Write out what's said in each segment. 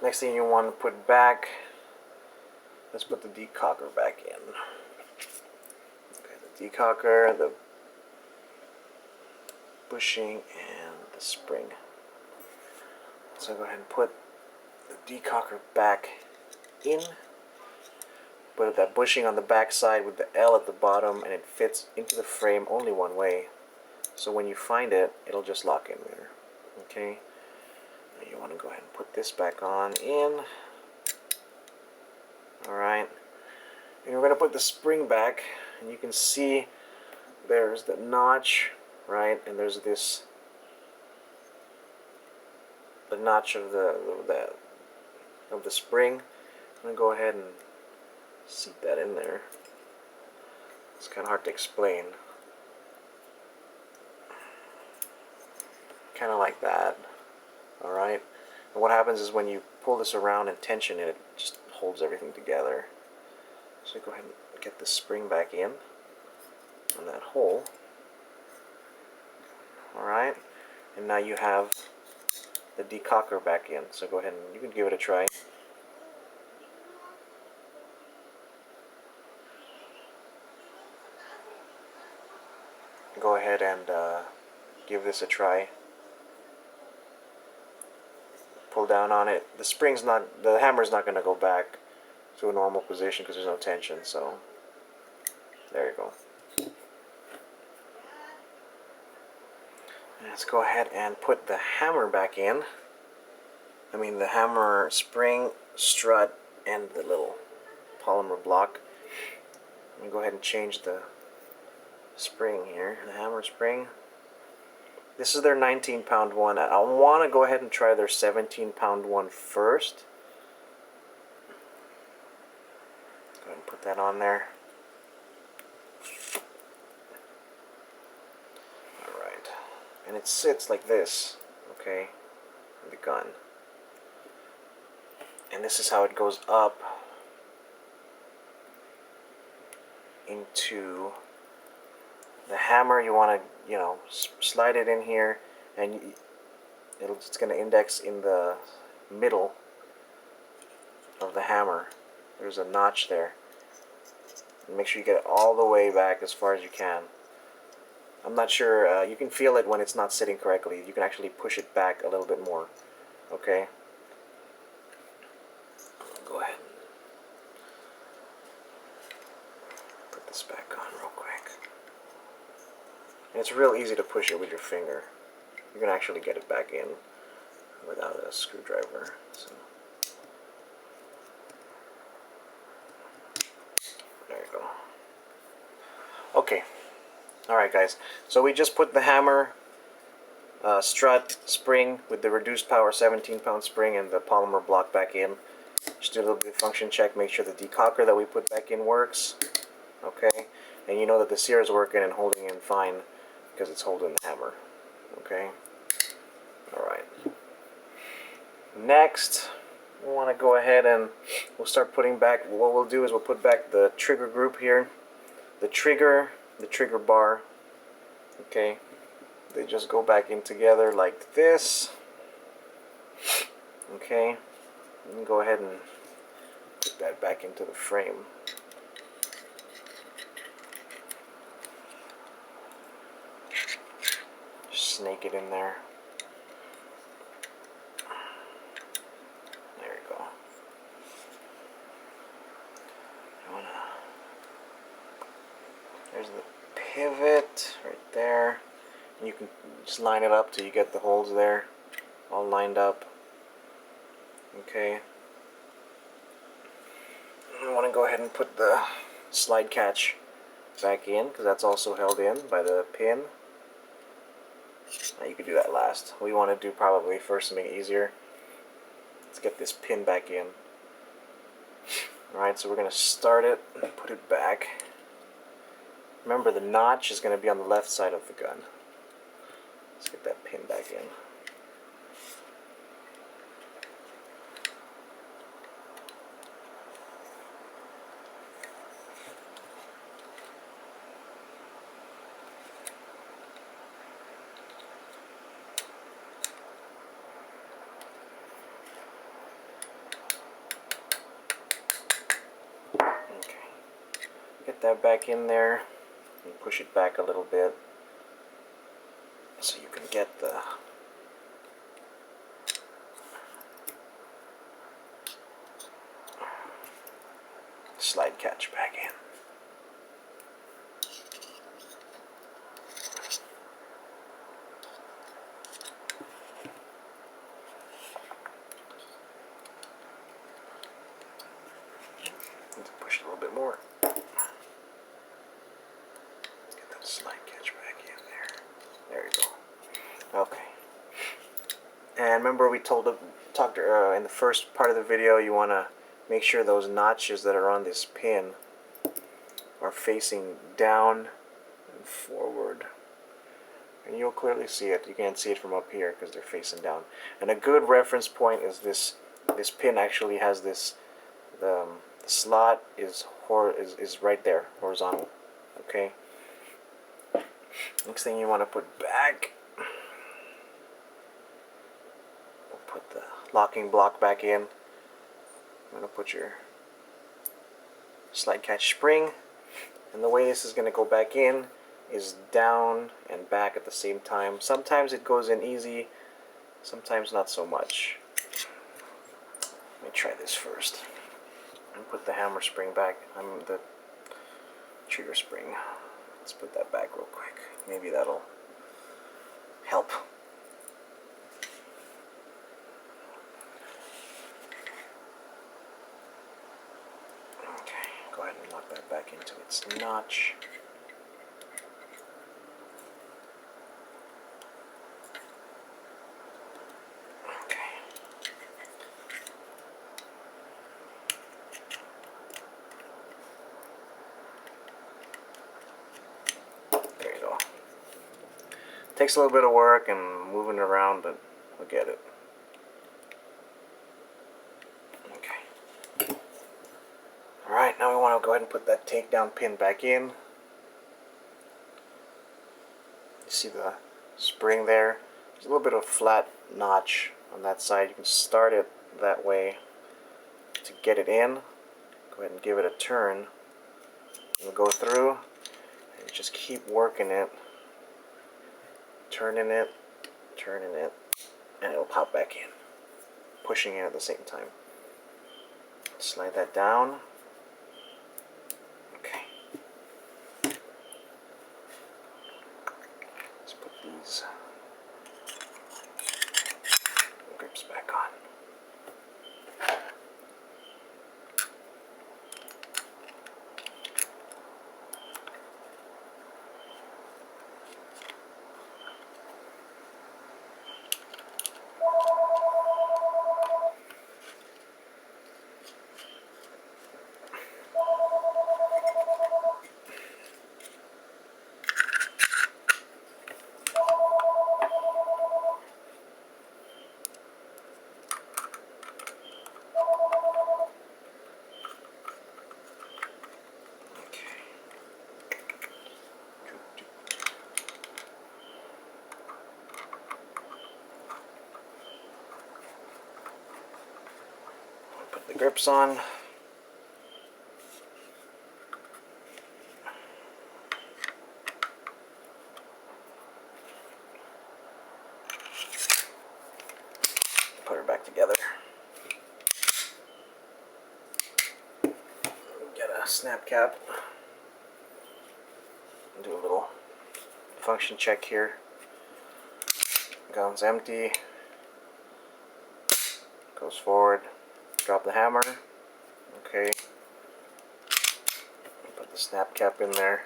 Next thing you want to put back, let's put the decocker back in. Okay, the decocker, the bushing, and the spring. So go ahead and put the decocker back in. Put that bushing on the back side with the L at the bottom, and it fits into the frame only one way. So when you find it, it'll just lock in there. Okay. Now you want to go ahead and put this back on in. Alright. And we're going to put the spring back, and you can see there's the notch, right? And there's this, the notch of the spring. I'm going to go ahead and seat that in there. It's kind of hard to explain. Kind of like that. Alright. And what happens is when you pull this around and tension it, it just holds everything together. So go ahead and get the spring back in on that hole. Alright. And now you have the decocker back in. So go ahead and you can give it a try. Go ahead and give this a try. Pull down on it. The hammer's not going to go back to a normal position because there's no tension. So there you go. And let's go ahead and put the hammer back in. I mean the hammer spring, strut, and the little polymer block. I'm going to go ahead and change the spring here, the hammer spring. This is their 19-pound one. I want to go ahead and try their 17-pound one first. Go ahead and put that on there. Alright. And it sits like this, okay, in the gun. And this is how it goes up into the hammer. You want to, slide it in here, and it's going to index in the middle of the hammer. There's a notch there. And make sure you get it all the way back as far as you can. I'm not sure, you can feel it when it's not sitting correctly. You can actually push it back a little bit more. Okay? Go ahead. Put this back on real quick. And it's real easy to push it with your finger. You can actually get it back in without a screwdriver. So there you go. Okay. Alright guys, so we just put the hammer, strut, spring with the reduced power 17-pound spring and the polymer block back in. Just do a little bit of function check, make sure the decocker that we put back in works. Okay, and you know that the sear is working and holding in fine because it's holding the hammer. Okay, alright. Next, we want to go ahead and we'll start putting back, what we'll do is we'll put back the trigger group here, the trigger bar. Okay, they just go back in together like this. Okay, you can go ahead and put that back into the frame. Just snake it in there. There you go. There's the pivot right there. And you can just line it up till you get the holes there all lined up. Okay. I want to go ahead and put the slide catch back in because that's also held in by the pin. Now you can do that last. What you want to do probably first to make it easier, let's get this pin back in. Alright, so we're going to start it and put it back. Remember, the notch is going to be on the left side of the gun. Let's get that pin back in. that back in there and push it back a little bit so you can get the slide catch back in. Push it a little bit more. Get that slide catch back in there. There you go. Okay. And remember we talked in the first part of the video, you want to make sure those notches that are on this pin are facing down and forward. And you'll clearly see it. You can't see it from up here because they're facing down. And a good reference point is this pin actually has this, the slot is right there, horizontal. Okay. Next thing you want to put back, we'll put the locking block back in. I'm going to put your slide catch spring, and the way this is going to go back in is down and back at the same time. Sometimes it goes in easy, sometimes not so much. Let me try this first. And put the hammer spring back, the trigger spring. Let's put that back real quick. Maybe that'll help. Okay, go ahead and lock that back into its notch. Takes a little bit of work and moving it around, but we'll get it. Okay. Alright, now we want to go ahead and put that takedown pin back in. You see the spring there? There's a little bit of flat notch on that side. You can start it that way to get it in. Go ahead and give it a turn. We'll go through and just keep working it. Turning it, and it'll pop back in. Pushing it at the same time. Slide that down. Okay. Let's put these grips back on. Put the grips on. Put her back together. Get a snap cap. Do a little function check here. Gun's empty. Goes forward. Drop the hammer. Okay. Put the snap cap in there.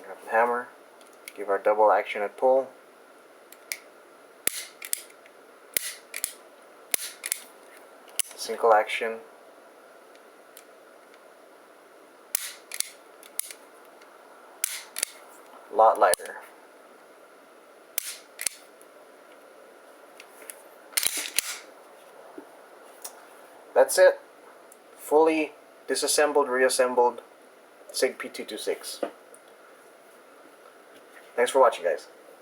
Drop the hammer. Give our double action at pull. Single action. A lot lighter. That's it. Fully disassembled, reassembled Sig P226. Thanks for watching, guys.